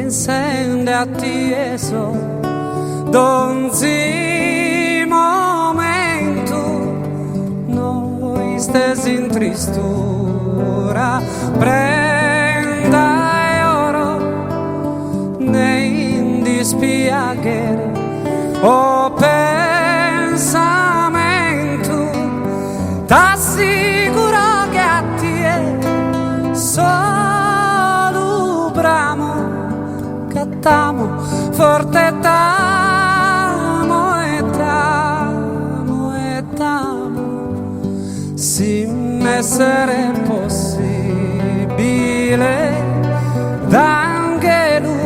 insende attieso d'onzi momento noi stesi in tristura prenda e oro nei dispiacere o pensamento t'assicuro che a te solo bramo cattamo forte tamo e tamo e tamo si essere possibile d'angelo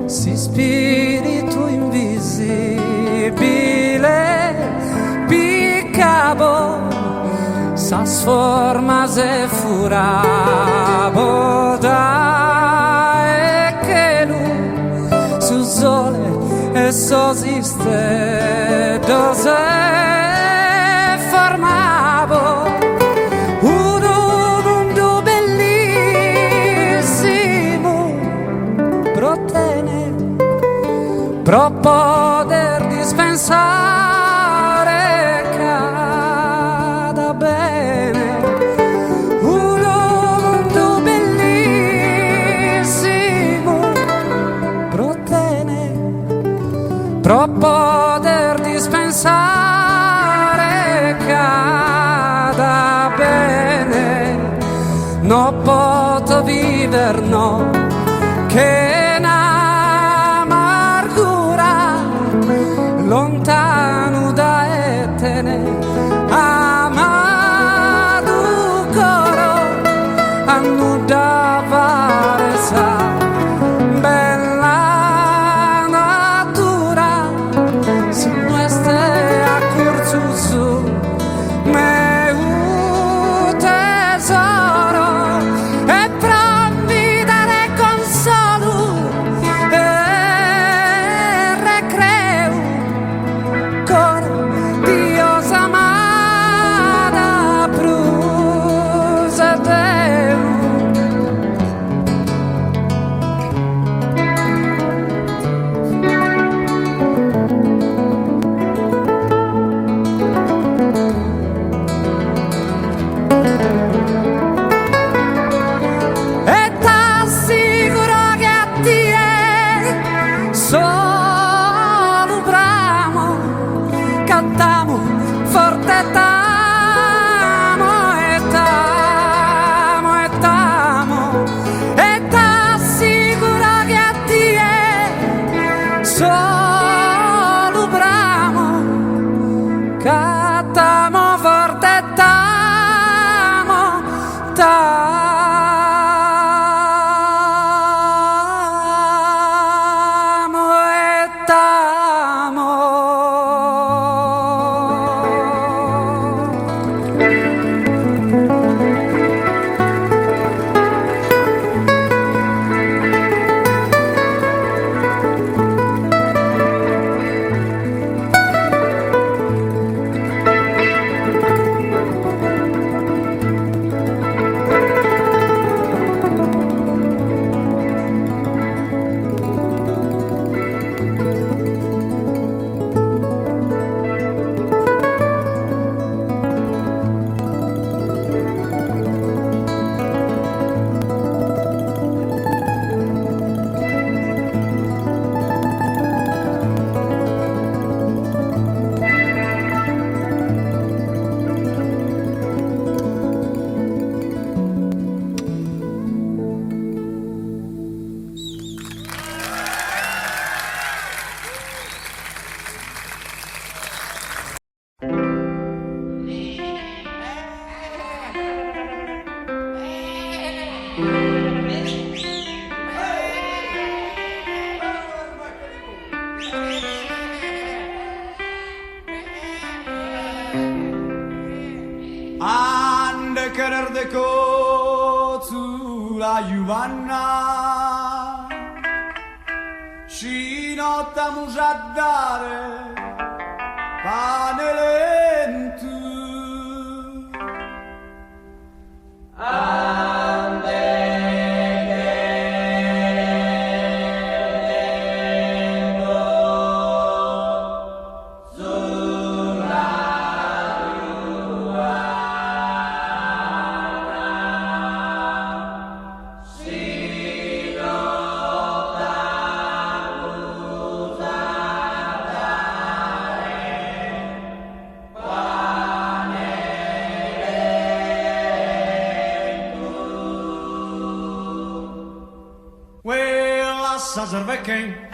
si spirito invisibile piccabo s'as formas e furabo da e che lui su sole e sosiste dose formabo un mondo bellissimo protene pro poter dispensare cada bene un mondo bellissimo protene pro poter dispensare cada bene no poto viver no che n'amargura lontano da etene amato coro annudava resa bella natura si muestre a curso su me un tesoro e provvi dare consolo e recreo cor Dios amada prusa Deu e t'assicuro che a te solo bramo cantamo forte tamo e tamo e tamo e t'assicuro che a te solo bramo cantamo forte tamo tamo e tamo. Ande querer de cozu la Giovanna ci nottamos a dare pane lento Ande quella sa serve che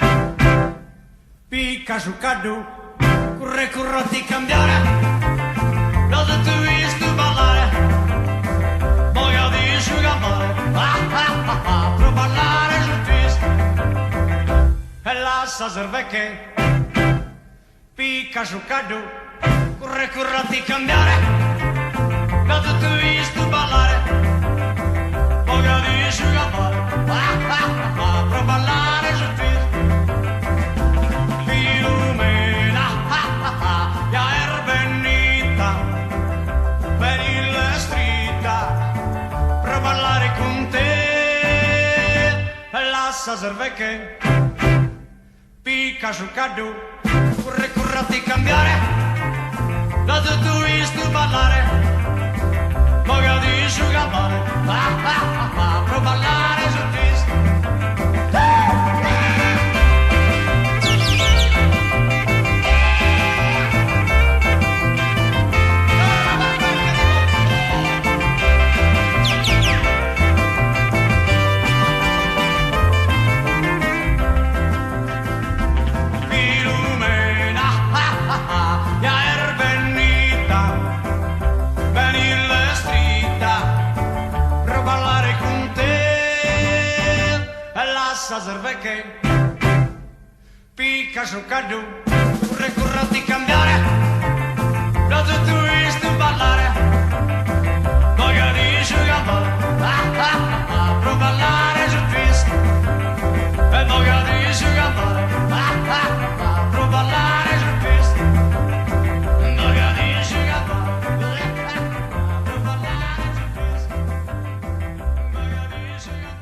picca su caddu, corre di cambiare, cosa tu visto ballare, voglia di asciugare, per ballare sul twist, e la sa serve che picca su caddu, corre di cambiare, cosa tu visto ballare, voglia di asciugare, per ballare sul twist. Sa serve che picca su caddu, corre di cambiare, da tutto visto ballare, voglia di asciugare, per ballare sul twist. Sa serve che picca su caddu, corre di cambiare, da tutto visto ballare, voglia di asciugare, per ballare sul twist, e voglia di asciugare, per ballare sul twist, voglia di asciugare, per ballare sul twist, voglia di asciugare.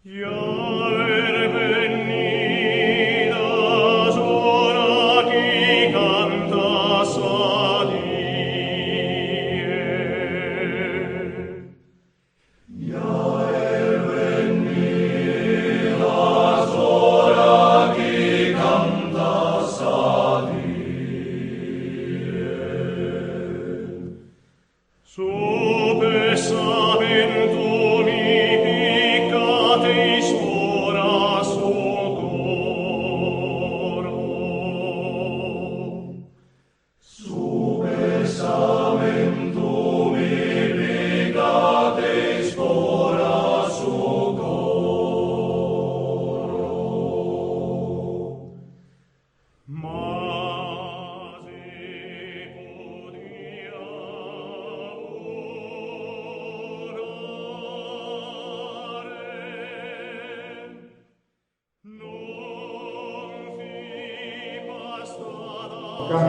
Ya venidas ora chi canta salire. Ya venidas ora chi canta salire. Su pesamento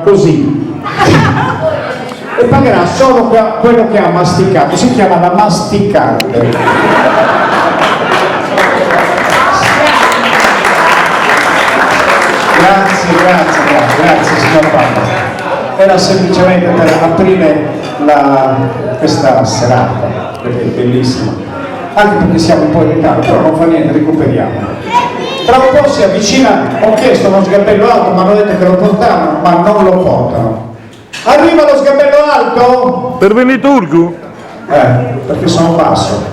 così e pagherà solo quello che ha masticato, si chiama la masticante. Grazie signor Papa, era semplicemente per aprire questa serata, perché è bellissima, anche perché siamo un po' in ritardo, però non fa niente, recuperiamo. Tra un po' si avvicina, ho chiesto uno sgabello alto, mi hanno detto che lo portavano, ma non lo portano. Arriva lo sgabello alto? Per Veniturgu? Perché sono basso.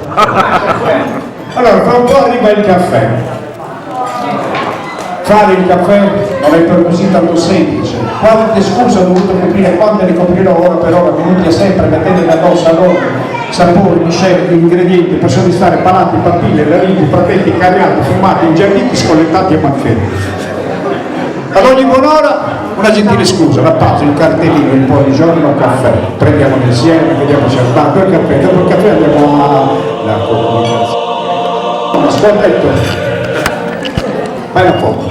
Allora, fra un po' arriva il caffè. Fare il caffè non è per così tanto semplice. Quante scuse ho dovuto coprire, quante ne coprirò ora per ora, minuti a sempre, mettendole addosso aroma, sapori, miscele, ingredienti per soddisfare palati, papille, larini, pratetti, cariati, fumati, ingiarditi, scollettati e manfredi. Ad ogni buon'ora una gentile scusa, la pausa, il cartellino, il buongiorno, caffè. Prendiamo insieme, vediamo se tanto il caffè, dopo il caffè andiamo alla comunicazione. Ascoltetto, fai un po'.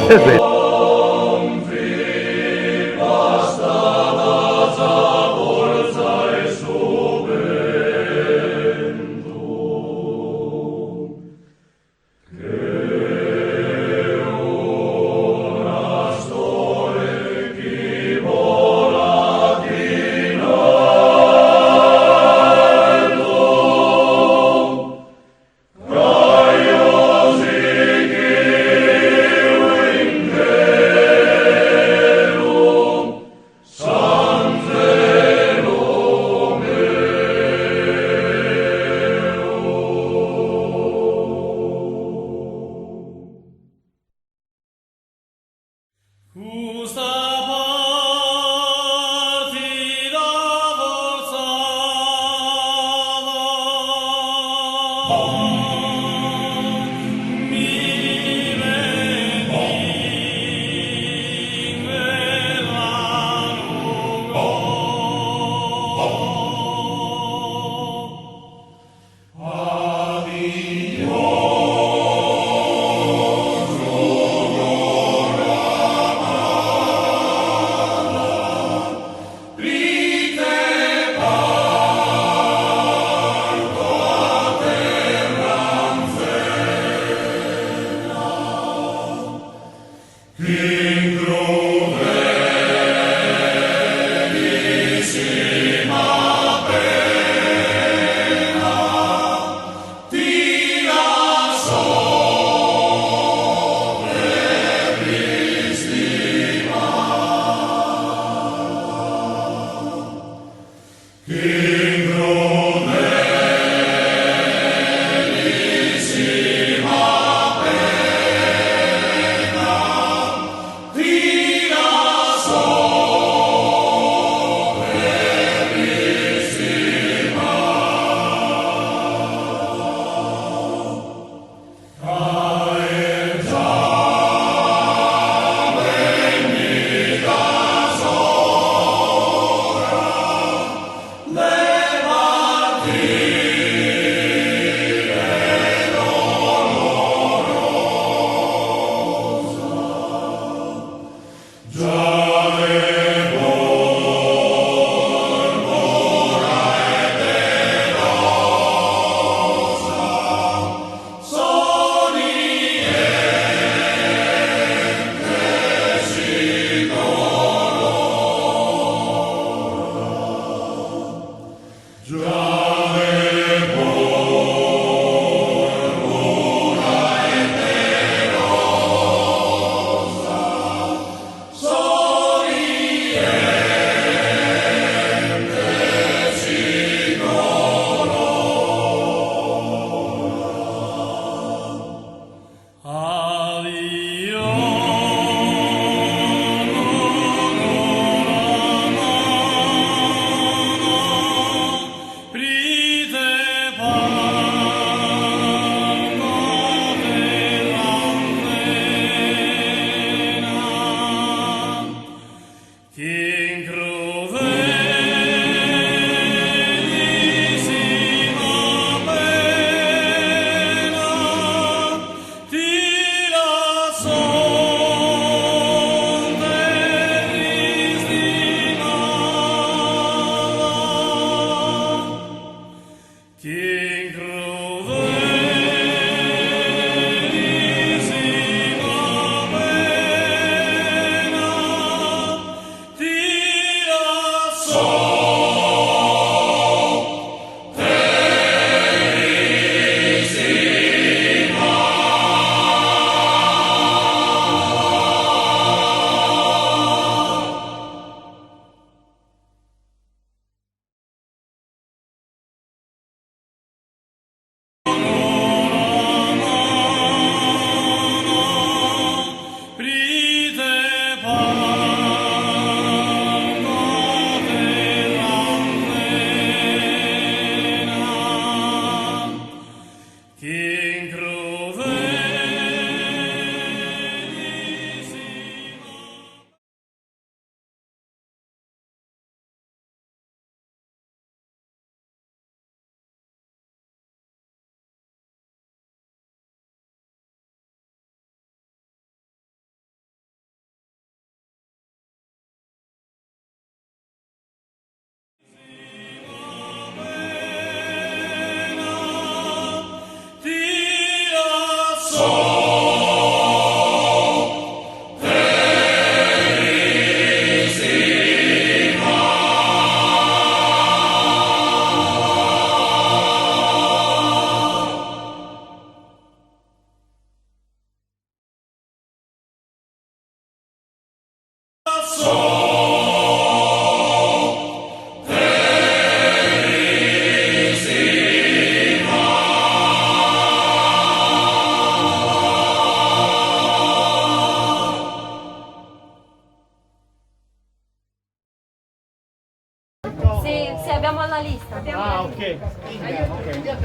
Sì, abbiamo la lista. Ok.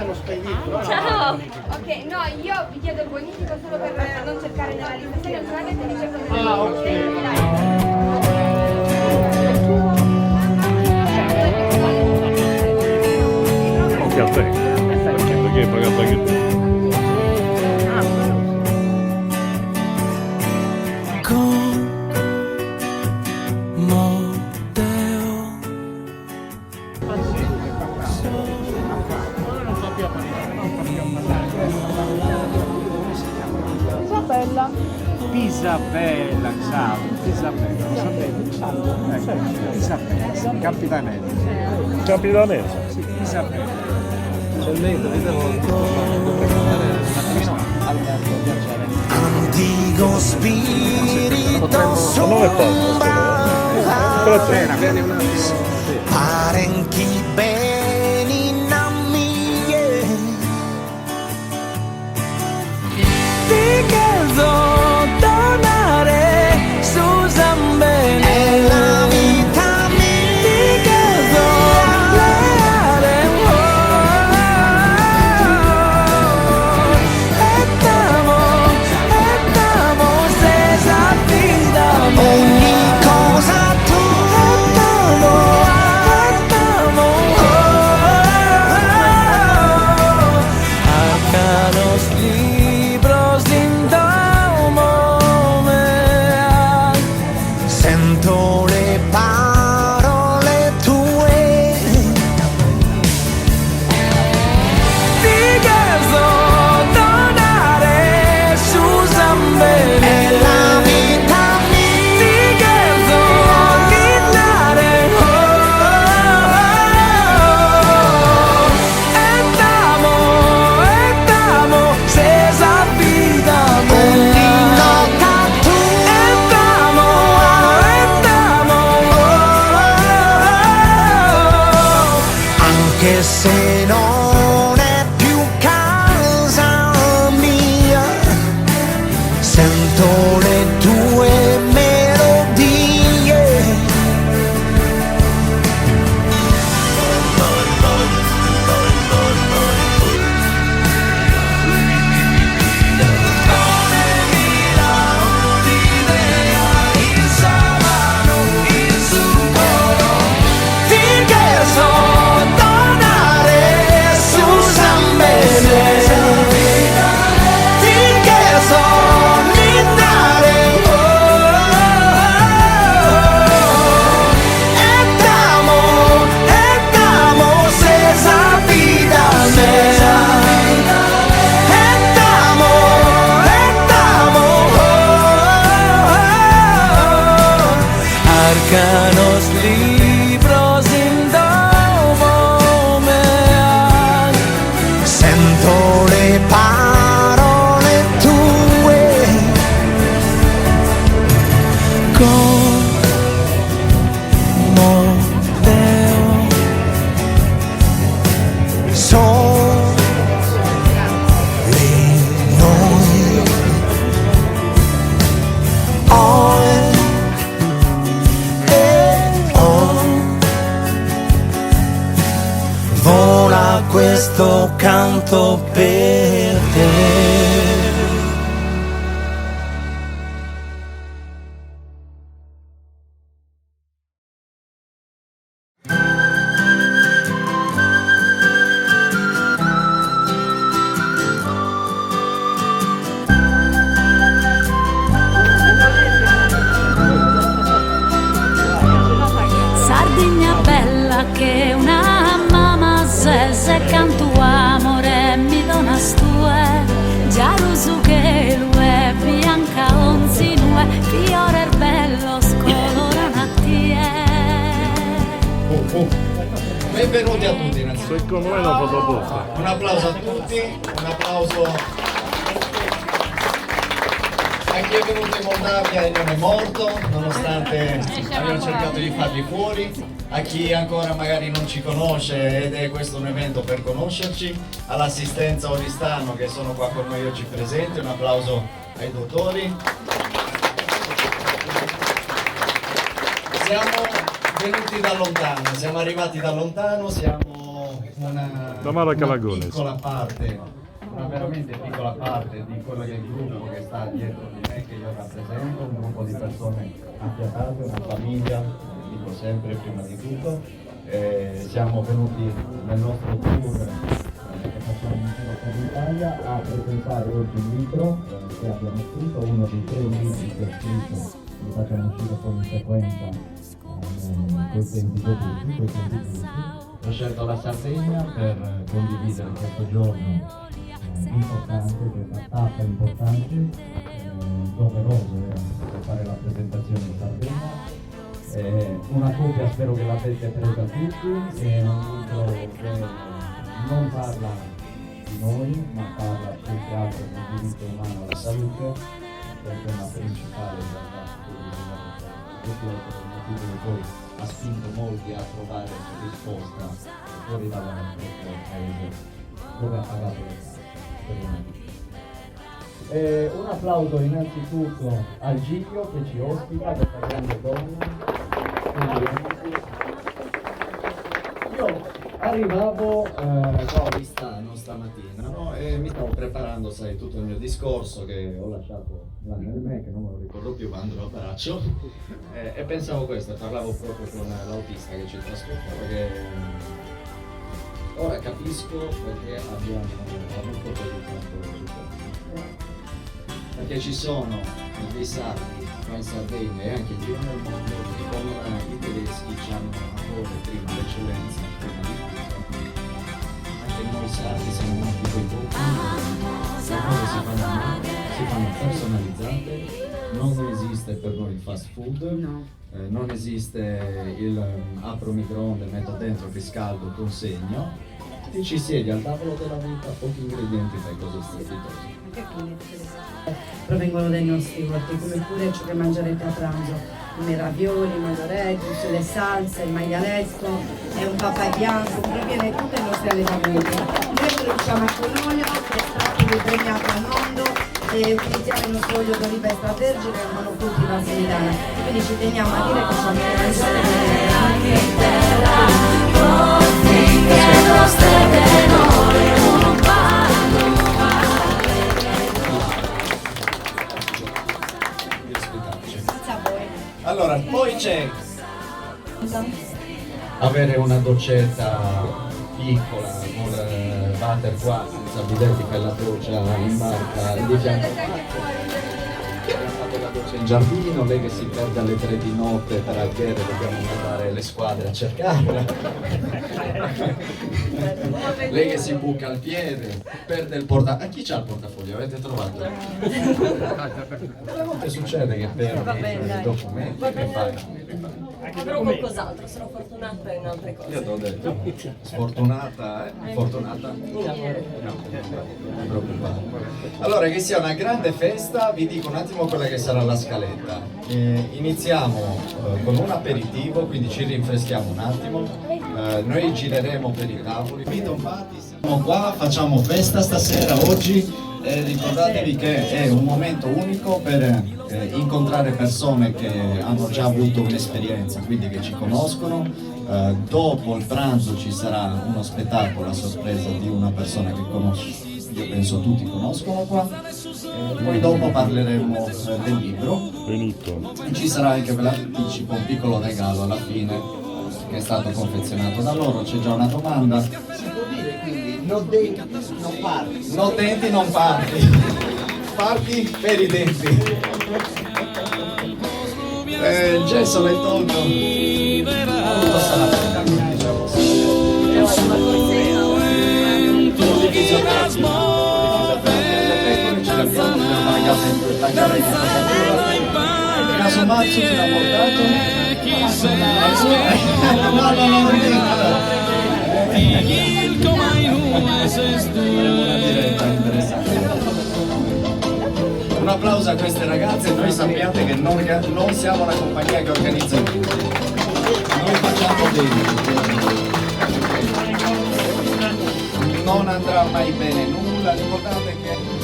Lo spedito. Ciao! Ok, no, io vi chiedo il bonifico solo per non cercare nella lista. Se non avete mi cerco nella lista. Ok. Un caffè. Perché hai pagato anche tu? Isabella, ciao, Isabella, lo sapevi? Ecco, Isabella, capitanella. Capitanessa. Sì, Isabella. Antico spirito Ma non è sombra, parenchi beni namie. Ti chiedo tornare su Zambene. È la vita mia. Ti chiedo leare. Estamos esa vida. Ogni cosa tu Estamos che se non è più casa mia, sento le tue melodie. Arcanos libros indomomean. Sento le parole tue, Como veo soli noi. Vola questo canto per te. Sardegna bella che una mamma se canto amore mi dona stue, giarusu che lue bianca onzinue, fiore bello scolora nattie. Benvenuti a tutti innanzitutto. Secondo me non fa bocca. Un applauso a tutti, un applauso a chi è venuto in Moldavia e non è morto, nonostante abbiamo cercato di farli fuori, a chi ancora magari non ci conosce ed è questo un evento per conoscerci, all'assistenza Oristano che sono qua con noi oggi presenti, un applauso ai dottori. Siamo venuti da lontano, siamo arrivati da lontano, siamo una piccola parte, una veramente piccola parte di quello che è il gruppo che sta dietro di me, che io rappresento, un gruppo di persone affiatate, una famiglia, dico sempre prima di tutto. Siamo venuti nel nostro tour che facciamo in giro per l'Italia a presentare oggi un libro che abbiamo scritto, uno dei 3 libri che ho scritto, li facciamo uscire poi in sequenza coi tempi dovuti. Ho scelto la Sardegna per condividere questo giorno importante, questa tappa importante, doveroso per fare la presentazione in Sardegna. Una copia spero che l'abbiate presa tutti, è un libro che non parla di noi, ma parla più che altro del diritto umano alla salute, che è il tema principale della questo è il motivo che poi ha spinto molti a trovare risposta fuori dal nostro paese, dove ha pagato le tasse. Un applauso innanzitutto al Giglio che ci ospita, questa grande donna. Io arrivavo da Oristano stamattina, no? E mi stavo preparando, sai, tutto il mio discorso che ho lasciato là nel me, che non me lo ricordo più quando lo abbraccio, e pensavo questo, parlavo proprio con l'autista che ci trasportava, che ora capisco perché abbiamo avuto perché ci sono dei sardi qua in Sardegna e anche in giro nel mondo che come i tedeschi ci hanno ancora prima l'eccellenza, prima di tutto. Anche noi sardi siamo uno di quei gruppi, le cose si fanno personalizzate, non esiste per noi il fast food, non esiste il apro microonde, metto dentro, riscaldo, consegno. Ti ci siedi al tavolo della vita, pochi ingredienti, fai cose strepitose. Provengono dai nostri orti, come pure ciò che mangerete a pranzo, come ravioli, mandoretti, le salse, il maialetto e un papà bianco, proviene tutti i nostri allevamenti. Noi produciamo con olio, estratto di premiato al mondo e utilizziamo il nostro olio d'oliva extravergine e monocultiva semidana. Quindi ci teniamo a dire che siamo Allora, poi c'è avere una doccetta piccola, non water qua, senza bidetti per la doccia in barca e di fianco la doccia in giardino, lei che si perde alle 3 di notte per Alghere, dobbiamo mandare le squadre a cercarla. Lei che si buca al piede, perde il portafoglio. A chi c'ha il portafoglio? Avete trovato? A volte succede che perdi i documenti, che fai? Avrò qualcos'altro, sono fortunata in altre cose. Io ti ho detto, sfortunata, Fortunata? No, non preoccupare. Allora, che sia una grande festa, vi dico un attimo quella che sarà la scaletta. Iniziamo con un aperitivo, quindi ci rinfreschiamo un attimo. Noi gireremo per i tavoli. Siamo qua, facciamo festa stasera, oggi. Ricordatevi che è un momento unico per incontrare persone che hanno già avuto un'esperienza, quindi che ci conoscono. Dopo il pranzo ci sarà uno spettacolo a sorpresa di una persona che conosco, io penso tutti conoscono qua. Poi dopo parleremo del libro. Benito. E ci sarà anche, ve l'anticipo, un piccolo regalo alla fine che è stato confezionato da loro. C'è già una domanda. Si può dire quindi non denti, non parti. Non denti, non parti. Parti per i denti. Il gesso l'hai tolto. Tutto sarà caso Mazzo ce l'ha portato? Un applauso a queste ragazze. Noi sappiate che non siamo la compagnia che organizza il tutto. Noi facciamo bene. Non andrà mai bene nulla, l'importante è che...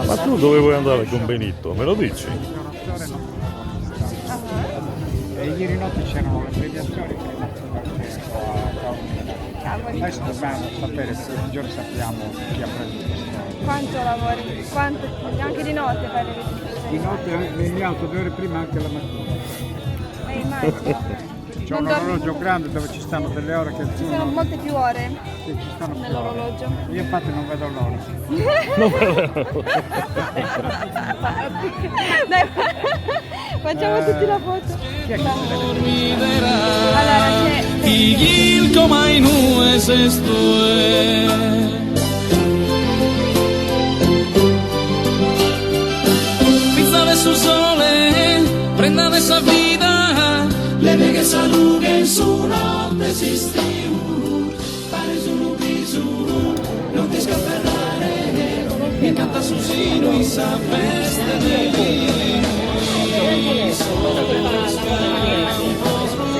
Ma tu dove vuoi andare con Benito? Me lo dici? E ieri notte c'erano le premiazioni per il nostro partito. Adesso dobbiamo sapere se un giorno sappiamo chi ha preso questo. Quanto lavori? Quanto? Anche di notte fai le registrazioni? Di notte mi alzo 2 ore prima anche la mattina. Immagino. C'è un orologio grande dove ci stanno delle ore che Ci sono molte più ore sì, ci stanno più nell'orologio. ore. Io infatti non vedo l'ora. Dai, facciamo tutti la foto. Chi è che Allora c'è Ilko mainu esestue Pizzale su sole, prendane esa vida le veghe salughe in su notte esistiu pare su un pisu non ti scapperare mi canta su sino in sa feste del vino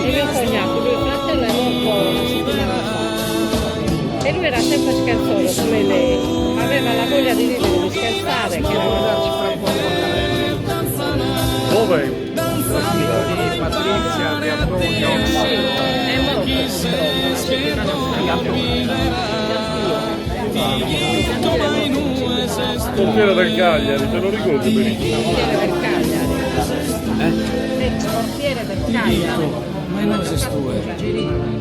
il mio cognato, mio fratello è morto una settimana fa e lui era sempre scherzoso come lei, aveva la voglia di ridere, di scherzare, che era Dove? Di Patrizia, di Antonio. è Portiere del Cagliari, te lo ricordi benissimo? portiere del Cagliari. Portiere del Cagliari. ma non esistue E quindi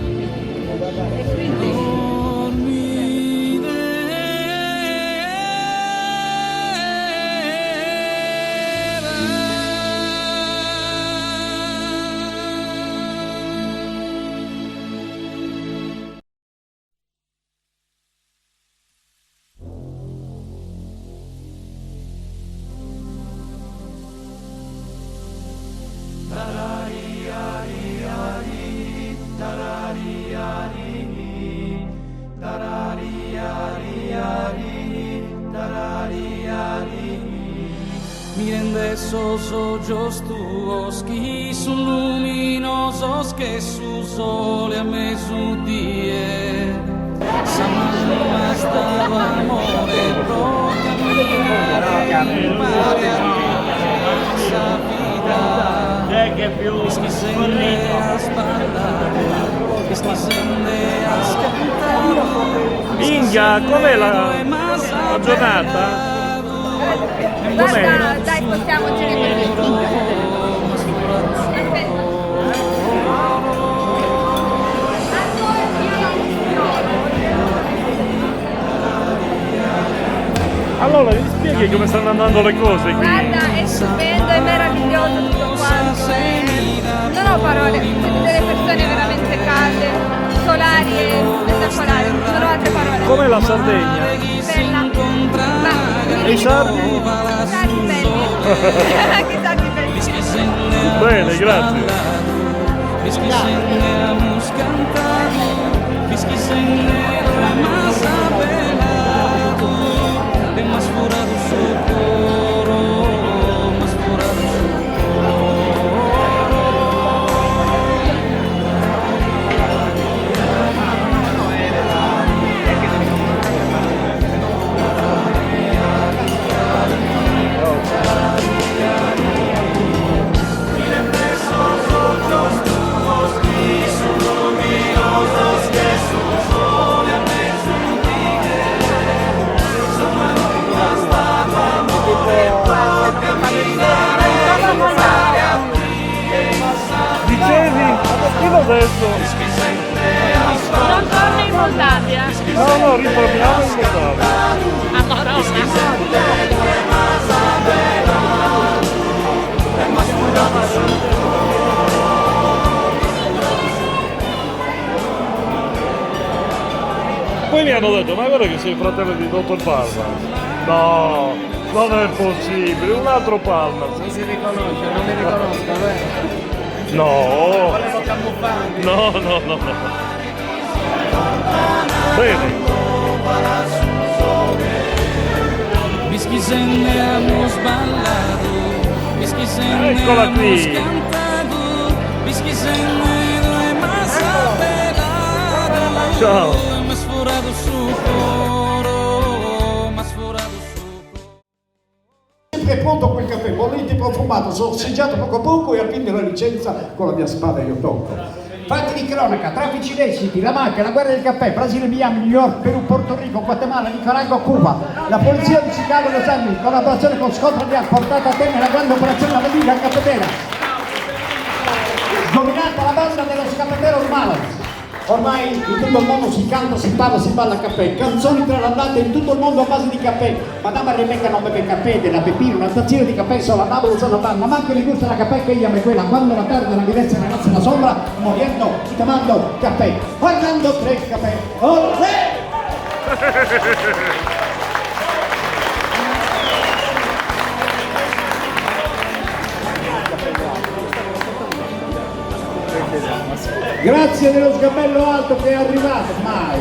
da preciosos ojos tuos que son luminosos que su sol a mezzodie Sama stava amore pro camminare impare a questa vita Whisky sende a sballare Whisky sende a scantare Inga, com'è la giornata? Guarda, dai, spostiamoci Allora, mi spieghi come stanno andando le cose qui? Guarda, è stupendo, è meraviglioso tutto quanto. Non ho parole, siete delle persone veramente calde, solari e spettacolari, non ho altre parole. Come la Sardegna? Bella. E i sardi? Sardi belli. Che sardi belli. Bene, grazie. Adesso non torna in Moldavia? no, ritorniamo in Moldavia. Poi mi hanno detto, ma è vero che sei fratello di Dottor Palma? No, non è possibile, un altro Palma. Non si riconosce, non mi riconosco, eh? No, no. Bene. Whisky sende hemos ballado, whisky sende hemos cantado, whisky sende lo hemos apelado. Ciao. Hemos forado su coro, hemos forado su coro. Sempre pronto quel caffè, bollente e profumato, sorseggiato poco a poco e a fin della licenza con la mia spada io tocco. Fatti di cronaca, traffici illeciti, la mafia, la guerra del caffè, Brasile, Miami, New York, Perù, Porto Rico, Guatemala, Nicaragua, Cuba, la polizia di Chicago e Los Angeles, in collaborazione con Scotland Yard, portata a termine la grande operazione La Valigia a Capetera. Dominata la banda dello scappatero Malas. Ormai in tutto il mondo si canta, si parla, si balla a caffè, canzoni tralandate in tutto il mondo a base di caffè. Madame Rebecca non beve caffè, della pepina, una tazzina di caffè sola, Napoli sono panna, ma anche gli gusta la caffè che ella me quella, quando la tarda la diversa ragazza la sombra, moriendo, chiamando caffè, parlando tre caffè, olè! Grazie dello sgabello alto che è arrivato, mai.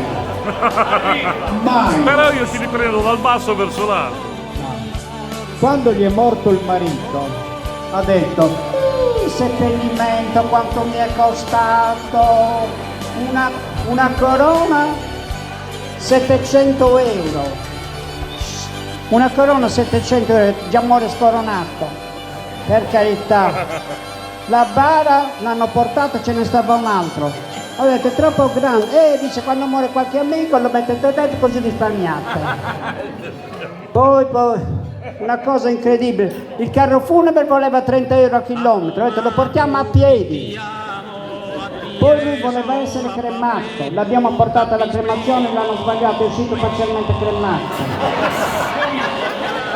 Però io ti riprendo dal basso verso l'alto. Quando gli è morto il marito, ha detto, il seppellimento quanto mi è costato? Una corona 700 euro. Una corona 700 euro, già muore scoronato, per carità. La bara l'hanno portata, ce ne stava un altro. Ho detto è troppo grande. Dice quando muore qualche amico lo mettete dentro così risparmiate. Poi, una cosa incredibile. Il carro funebre voleva 30 euro a chilometro. Ho detto lo portiamo a piedi. Poi lui voleva essere cremato. L'abbiamo portato alla cremazione, l'hanno sbagliato, è uscito parzialmente cremato.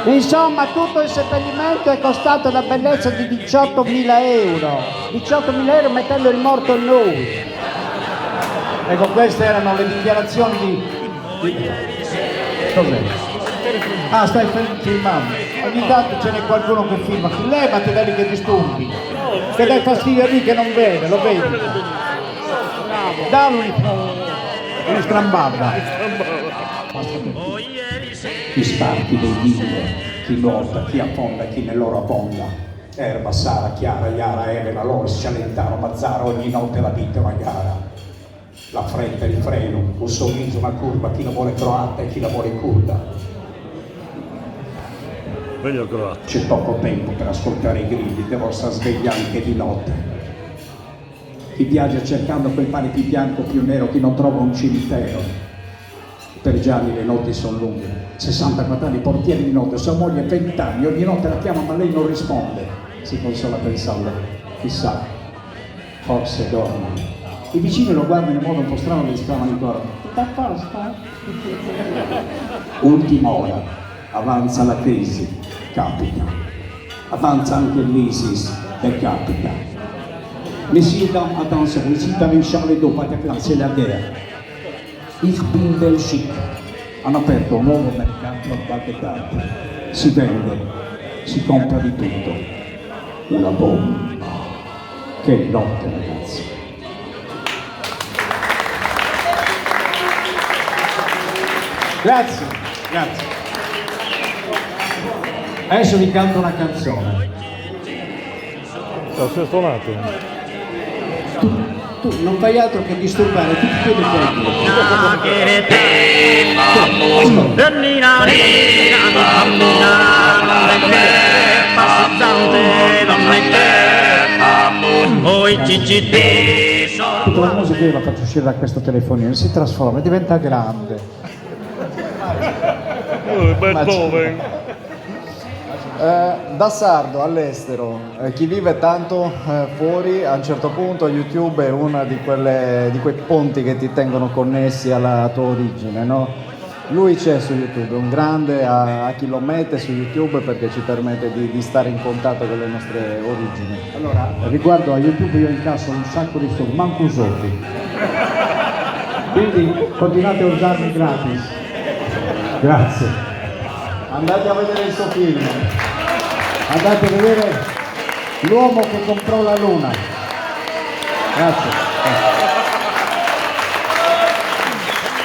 Insomma, tutto il seppellimento è costato la bellezza di 18.000 euro. 18.000 euro mettendo il morto in noi. Ecco, queste erano le dichiarazioni di... Cos'è? Ah, stai filmando. Ogni tanto ce n'è qualcuno che filma. Levati da lì che disturbi. Che dai fastidio lì che non vede, lo vedi. Dallo una stramballa. Chi sparchi dei video, chi lotta, chi affonda, chi nel loro abbonda. Erba, Sara, Chiara, Iara, Elena, Loris, Cialentano, Mazzara, ogni notte la vita è una gara. La fretta, il freno, un sorriso, una curva, chi la vuole croata e chi la vuole curda. Meglio croata. C'è poco tempo per ascoltare i grilli, devo stare sveglia anche di notte. Chi viaggia cercando quel pane più bianco, più nero, chi non trova un cimitero. Per Gianni le notti sono lunghe, 64 anni, portiere di notte, sua moglie 20 anni, ogni notte la chiama ma lei non risponde. Si consola pensando, chissà, forse dorme. I vicini lo guardano in modo un po' strano e gli esclamano in coro, tutto a posto? Ultima ora, avanza la crisi, capita. Avanza anche l'ISIS e capita. Messieurs, dames, attention, ici David Charles II, Bataclan, c'est la guerre. Ich bin Belgique. Hanno aperto un nuovo mercato a Baghdad. Si vende, si compra di tutto. Una bomba. Che notte, ragazzi. Grazie, grazie. Adesso vi canto una canzone. Aspetta un attimo. Tu non fai altro che disturbare tutti i tuoi difetti. Tutta la musica io la faccio uscire da questo telefonino, si trasforma e diventa grande. Beethoven. Da sardo all'estero, chi vive tanto fuori, a un certo punto YouTube è uno di quei ponti che ti tengono connessi alla tua origine, no? Lui c'è su YouTube, è un grande a chi lo mette su YouTube perché ci permette di stare in contatto con le nostre origini. Allora, riguardo a YouTube io incasso un sacco di soldi, manco usati. Quindi continuate a usarmi gratis. Grazie. Andate a vedere il suo film. Andate a vedere L'uomo che comprò la luna. Grazie.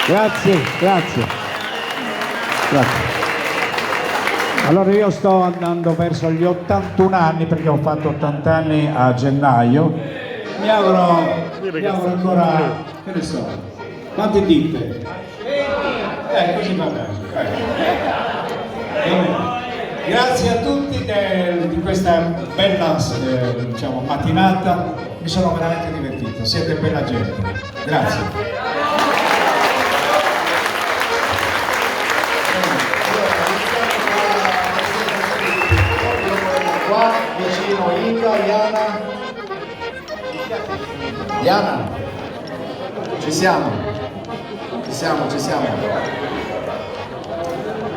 Grazie, grazie. Grazie. Allora io sto andando verso gli 81 anni perché ho fatto 80 anni a gennaio. Mi auguro ancora, che ne so, quante dite? Così va bene. Grazie a tutti di questa bella diciamo, mattinata, mi sono veramente divertito, siete bella gente. Grazie. Qua vicino Inga, Diana, ci siamo.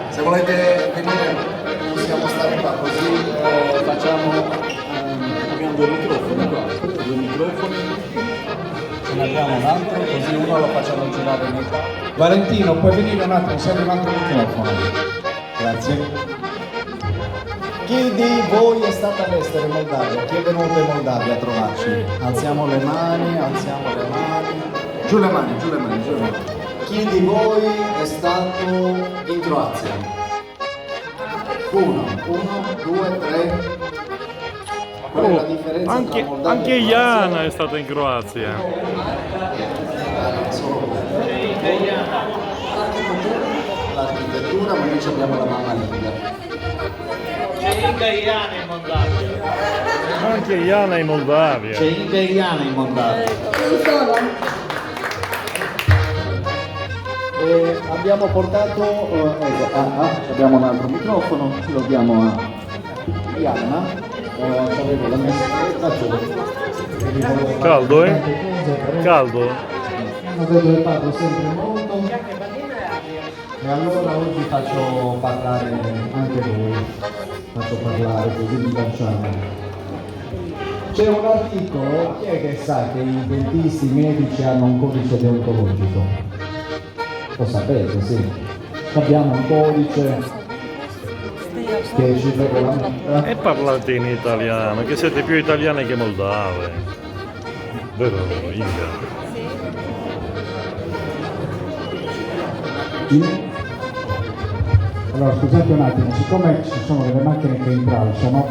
Se volete venire possiamo stare qua, così facciamo, abbiamo due microfoni, ce ne abbiamo un altro, così uno lo facciamo girare in metà. Valentino, puoi venire un attimo, serve un altro microfono. Grazie. Chi di voi è stato all'estero in Moldavia? Chi è venuto in Moldavia a trovarci? Alziamo le mani. Giù le mani. Chi di voi è stato in Croazia? 1, 2, 3. Qual è la differenza tra Moldavia e anche Croazia? Iana è stata in Croazia. L'architettura, ma noi abbiamo la mamma linga. C'è Inga e Iana in Moldavia. Anche Iana in Moldavia. C'è Inga e Iana in Moldavia. Abbiamo portato, abbiamo un altro microfono, lo diamo a Iana. Avevo la mia Caldo, eh? Caldo? Dove parlo sempre molto. E allora oggi faccio parlare anche voi. Faccio parlare così vi facciamo. C'è un articolo, chi è che sa che i dentisti medici hanno un codice deontologico? Lo sapete, sì. Abbiamo un codice che ci regolamenta. E parlate in italiano, che siete più italiani che moldave. Vero, Inga? Allora scusate un attimo, siccome ci sono delle macchine che intralciano,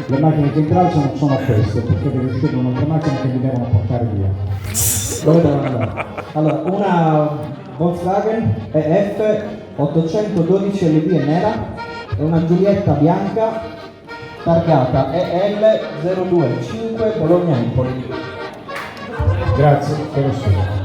le macchine che intralciano sono queste, perché deve uscire un'altra macchina che li devono portare via. Dove devono andare? Allora, una Volkswagen EF 812 LB è nera e una Giulietta bianca targata EL 025 Bologna Empoli. Grazie per lo studio.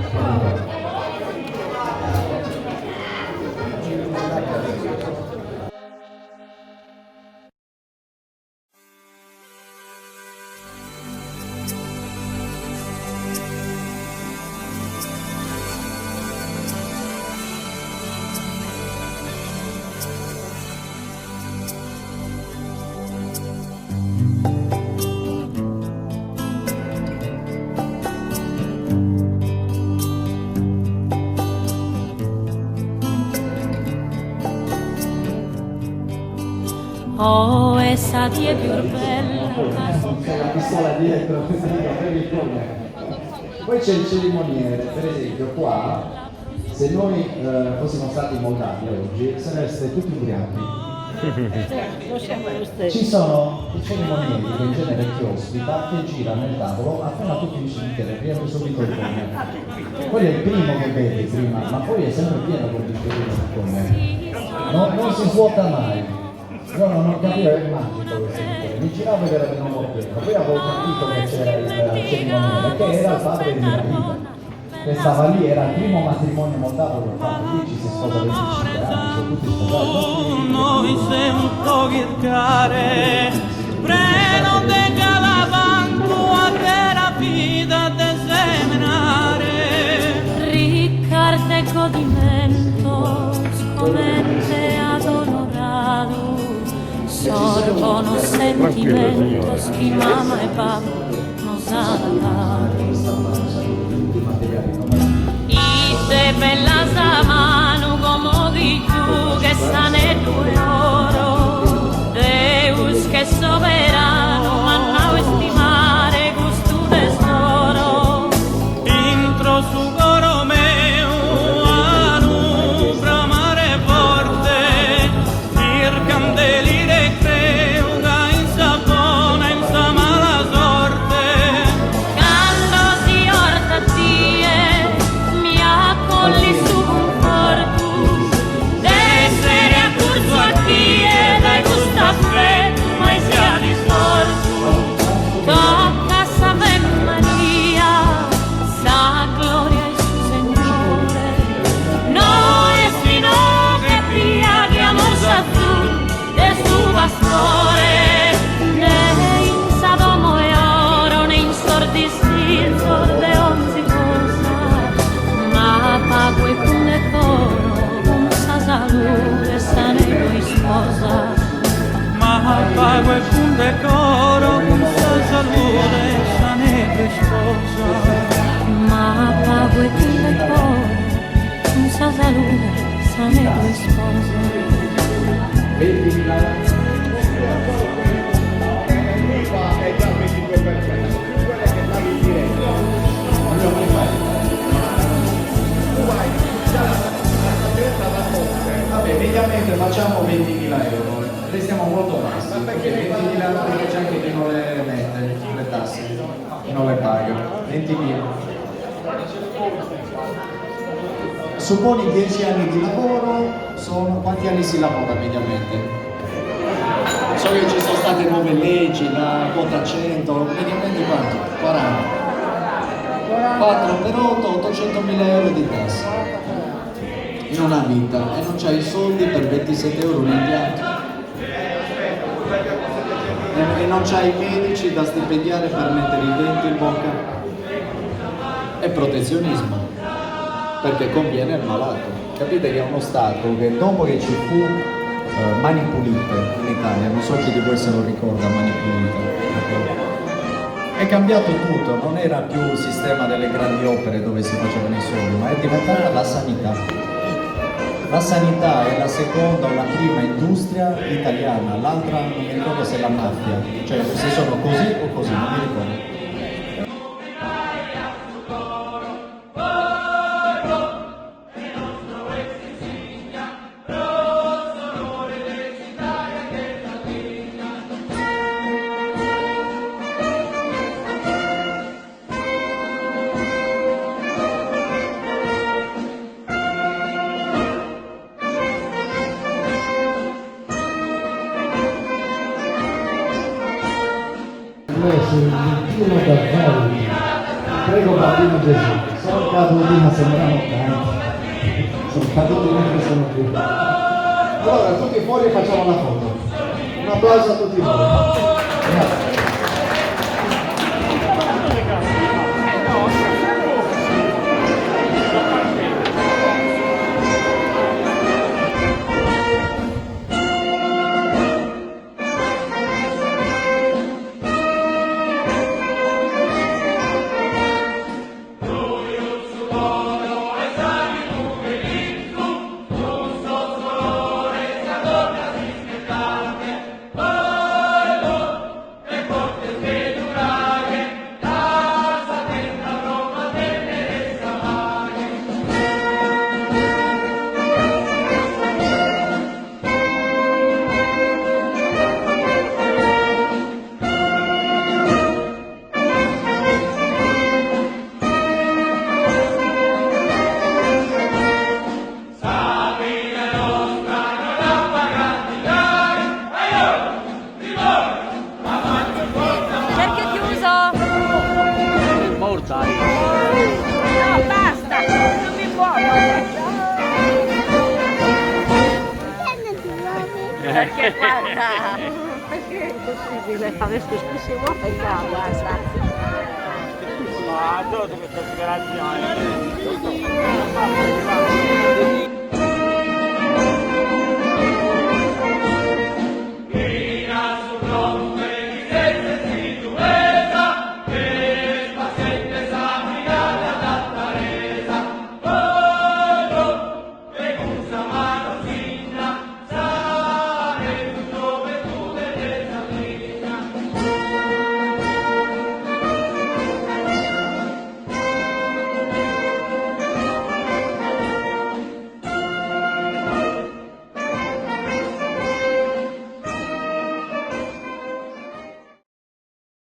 Oh, essa ti è più bella. C'è la pistola dietro, poi c'è il cerimoniere, per esempio qua, se noi fossimo stati in Moldavia oggi, sareste tutti ubriachi. Ci sono i cerimonieri che in genere ti ospita, che girano il tavolo, appena tu finisci di bere, riempie subito il cognac. Quello è il primo che bevi prima, ma poi è sempre pieno quel bicchierino di cognac. Non si svuota mai. Io non ho capito, è magico questo bicchiere. Mi giravo ed era di nuovo pieno. Poi avevo capito che c'era il cerimoniere, che era il padre di mia vita. Che stava lì, era il primo matrimonio moldavo che ho fatto. Lì ci si sposa 25 anni, sono tutti sposati. Noi sento chiarcare, preno de calavanco a terapia de seminare. Riccardo e godimento, scomette ad onorato, sorgono sentimentos que mamá y papá nos han dado. Y te pelas a mano como dicho que están en oro, Deus que es soberano, manao estimare gusto tesoro. Intro su coro meu anu bramare forte, dir candelire creo che in sapona in sa mala sorte. Quando si orta tie, mi accolli su conforto, d'essere accurso a tie, dai gusto affetto, mai sia distorto. Tocca saber Maria, sa gloria y su Señore. No es sino que piaghiamos a tu, de su pastore. Ne in Sadomo e oro, ne in sordistilzo de onzi cosa. Ma pago e cune coro, con sa salute, sa nego y sposa. Ma pago e un decoro, un sa salute, sa negro sposa. Ma pago e cune coro, con sa salute, sa nego y sposa. 20.000 Vabbè, mediamente facciamo 20.000 euro, restiamo molto bassi, perché 20.000 euro c'è anche chi non le mette, le tasse, chi non le paga, 20.000. Supponi 10 anni di lavoro, sono quanti anni si lavora mediamente? So che ci sono state nuove leggi, la quota 100, mediamente quanto? 40. 4 per 8, 800.000 euro di tasse. In una vita, e non c'hai i soldi per 27 euro un impianto. E non c'hai i medici da stipendiare per mettere i denti in bocca. È protezionismo, perché conviene al malato. Capite che è uno Stato che dopo che ci fu Mani Pulite in Italia, non so chi di voi se lo ricorda Mani Pulite, è cambiato tutto, non era più il sistema delle grandi opere dove si facevano i soldi, ma è diventata la sanità. La sanità è la seconda o la prima industria italiana, l'altra non mi ricordo se è la mafia, cioè se sono così o così, non mi ricordo. Gesù, sono caduti ma sembrano tanti, sono caduti mentre sono qui. Allora, tutti fuori e facciamo la foto. Un applauso a tutti voi. Grazie. No, basta, non mi muovo. Perché guarda, perché è possibile? Adesso si muove qua, guarda. Ma dove sto sperando?